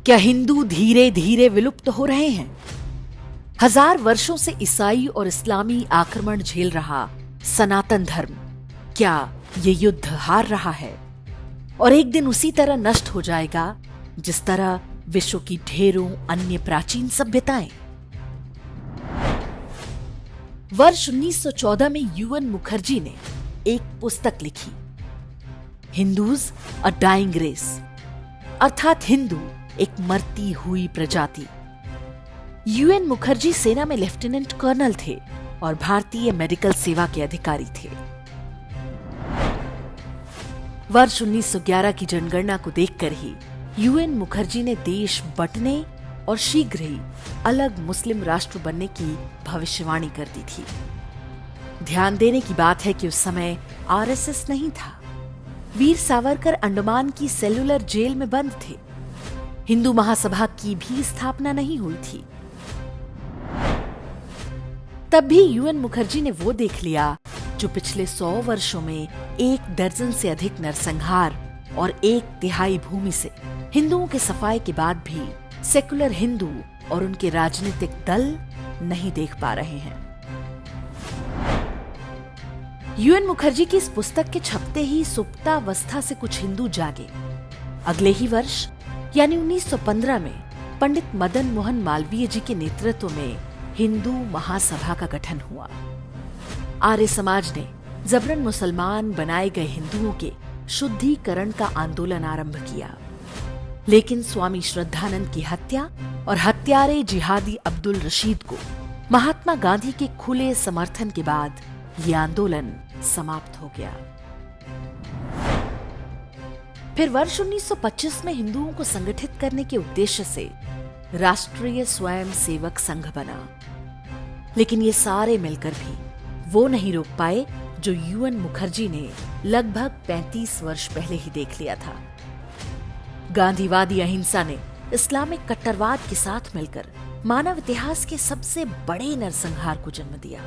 क्या हिंदू धीरे धीरे विलुप्त हो रहे हैं? हजार वर्षों से ईसाई और इस्लामी आक्रमण झेल रहा सनातन धर्म, क्या ये युद्ध हार रहा है और एक दिन उसी तरह नष्ट हो जाएगा जिस तरह विश्व की ढेरों अन्य प्राचीन सभ्यताएं? वर्ष 1914 में यूएन मुखर्जी ने एक पुस्तक लिखी, हिंदूज अ डाइंग रेस, अर्थात हिंदू एक मरती हुई प्रजाति। यूएन मुखर्जी सेना में लेफ्टिनेंट कर्नल थे और भारतीय मेडिकल सेवा के अधिकारी थे। वर्ष 1911 की जनगणना को देखकर ही यूएन मुखर्जी ने देश बंटने और शीघ्र ही अलग मुस्लिम राष्ट्र बनने की भविष्यवाणी कर दी थी। ध्यान देने की बात है कि उस समय आरएसएस नहीं था। वीर सावरकर अंडमान की सेलुलर जेल में बंद थे। हिंदू महासभा की भी स्थापना नहीं हुई थी। तब भी यूएन मुखर्जी ने वो देख लिया जो पिछले 100 वर्षों में 1 दर्जन से अधिक नरसंहार और 1/3 भूमि से हिंदुओं के सफाए के बाद भी सेकुलर हिंदू और उनके राजनीतिक दल नहीं देख पा रहे हैं। यूएन मुखर्जी की इस पुस्तक के छपते ही सुप्तावस्था से कुछ हिंदू जागे। अगले ही वर्ष यानी 1915 में पंडित मदन मोहन मालवीय जी के नेतृत्व में हिंदू महासभा का गठन हुआ। आर्य समाज ने जबरन मुसलमान बनाए गए हिंदुओं के शुद्धिकरण का आंदोलन आरंभ किया, लेकिन स्वामी श्रद्धानंद की हत्या और हत्यारे जिहादी अब्दुल रशीद को महात्मा गांधी के खुले समर्थन के बाद ये आंदोलन समाप्त हो गया। फिर वर्ष 1925 में हिंदुओं को संगठित करने के उद्देश्य से राष्ट्रीय स्वयं सेवक संघ बना, लेकिन ये सारे मिलकर भी वो नहीं रोक पाए जो यूएन मुखर्जी ने लगभग 35 वर्ष पहले ही देख लिया था। गांधीवादी अहिंसा ने इस्लामिक कट्टरवाद के साथ मिलकर मानव इतिहास के सबसे बड़े नरसंहार को जन्म दिया।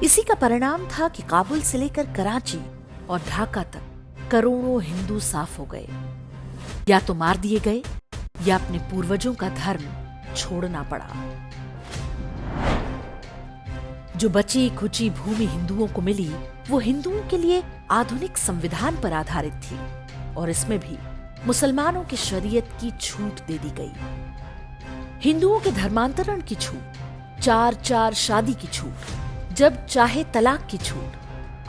इसी का परिणाम था कि काबुल से लेकर कराची और ढाका तक करोड़ों हिंदू साफ हो गए, या तो मार दिए गए या अपने पूर्वजों का धर्म छोड़ना पड़ा। जो बची खुची भूमि हिंदुओं को मिली वो हिंदुओं के लिए आधुनिक संविधान पर आधारित थी और इसमें भी मुसलमानों की शरीयत की छूट दे दी गई। हिंदुओं के धर्मांतरण की छूट, 4-4 शादी की छूट, जब चाहे तलाक की छूट,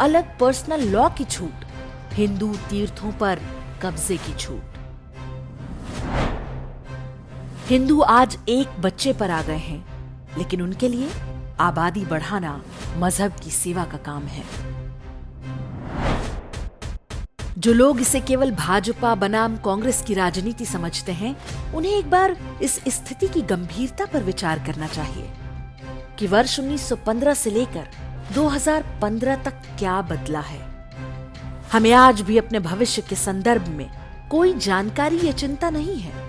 अलग पर्सनल लॉ की छूट, हिंदू तीर्थों पर कब्जे की छूट। हिंदू आज एक बच्चे पर आ गए हैं, लेकिन उनके लिए आबादी बढ़ाना मजहब की सेवा का काम है। जो लोग इसे केवल भाजपा बनाम कांग्रेस की राजनीति समझते हैं, उन्हें एक बार इस स्थिति की गंभीरता पर विचार करना चाहिए कि वर्ष 1915 से लेकर 2015 तक क्या बदला है। हमें आज भी अपने भविष्य के संदर्भ में कोई जानकारी या चिंता नहीं है।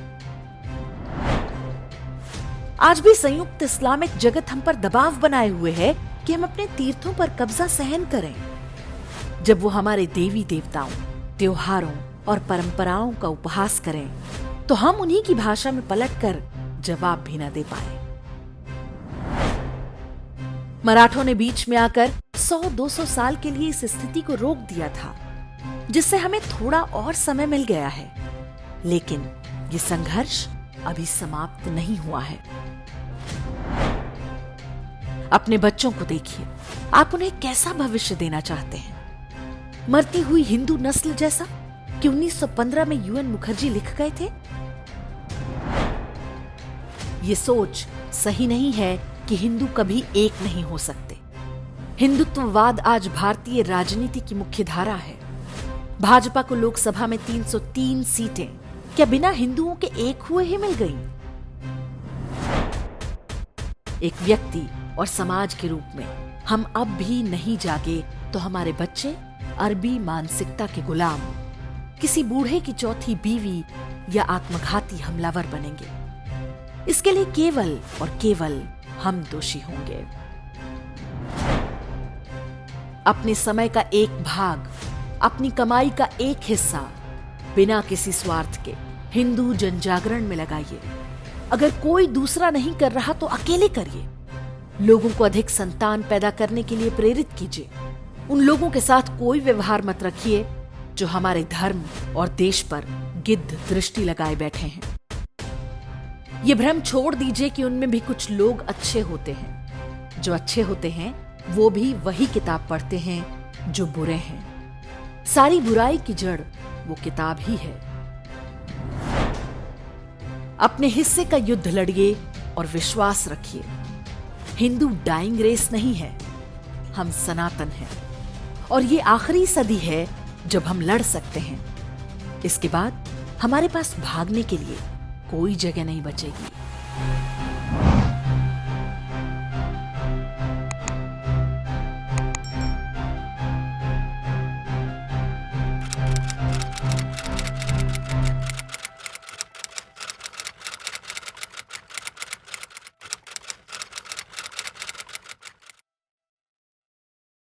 आज भी संयुक्त इस्लामिक जगत हम पर दबाव बनाए हुए है कि हम अपने तीर्थों पर कब्जा सहन करें। जब वो हमारे देवी देवताओं, त्योहारों और परंपराओं का उपहास करें, तो हम उन्हीं की भाषा में पलटकर जवाब भी न दे पाए। मराठों ने बीच में आकर 100-200 साल के लिए इस स्थिति को रोक दिया था, जिससे हमें थोड़ा और समय मिल गया है, लेकिन ये संघर्ष अभी समाप्त नहीं हुआ है। अपने बच्चों को देखिए, आप उन्हें कैसा भविष्य देना चाहते हैं? मरती हुई हिंदू नस्ल जैसा कि 1915 में यूएन मुखर्जी लिख गए थे? ये सोच सही नहीं है कि हिंदू कभी एक नहीं हो सकते। हिंदुत्ववाद आज भारतीय राजनीति की मुख्य धारा है। भाजपा को लोकसभा में 303 सीटें क्या बिना हिंदुओं के एक हुए ही मिल गईं? एक व्यक्ति और समाज के रूप में हम अब भी नहीं जागे तो हमारे बच्चे अरबी मानसिकता के गुलाम, किसी बूढ़े की चौथी बीवी या आत्मघाती हमलावर बनेंगे। इसके लिए केवल और केवल हम दोषी होंगे। अपने समय का एक भाग, अपनी कमाई का एक हिस्सा बिना किसी स्वार्थ के हिंदू जनजागरण में लगाइए। अगर कोई दूसरा नहीं कर रहा तो अकेले करिए। लोगों को अधिक संतान पैदा करने के लिए प्रेरित कीजिए। उन लोगों के साथ कोई व्यवहार मत रखिए जो हमारे धर्म और देश पर गिद्ध दृष्टि लगाए बैठे हैं। ये भ्रम छोड़ दीजिए कि उनमें भी कुछ लोग अच्छे होते हैं। जो अच्छे होते हैं वो भी वही किताब पढ़ते हैं जो बुरे हैं। सारी बुराई की जड़ वो किताब ही है। अपने हिस्से का युद्ध लड़िए और विश्वास रखिए। हिंदू डाइंग रेस नहीं है, हम सनातन हैं और ये आखिरी सदी है जब हम लड़ सकते हैं। इसके बाद हमारे पास भागने के लिए कोई जगह नहीं बचेगी।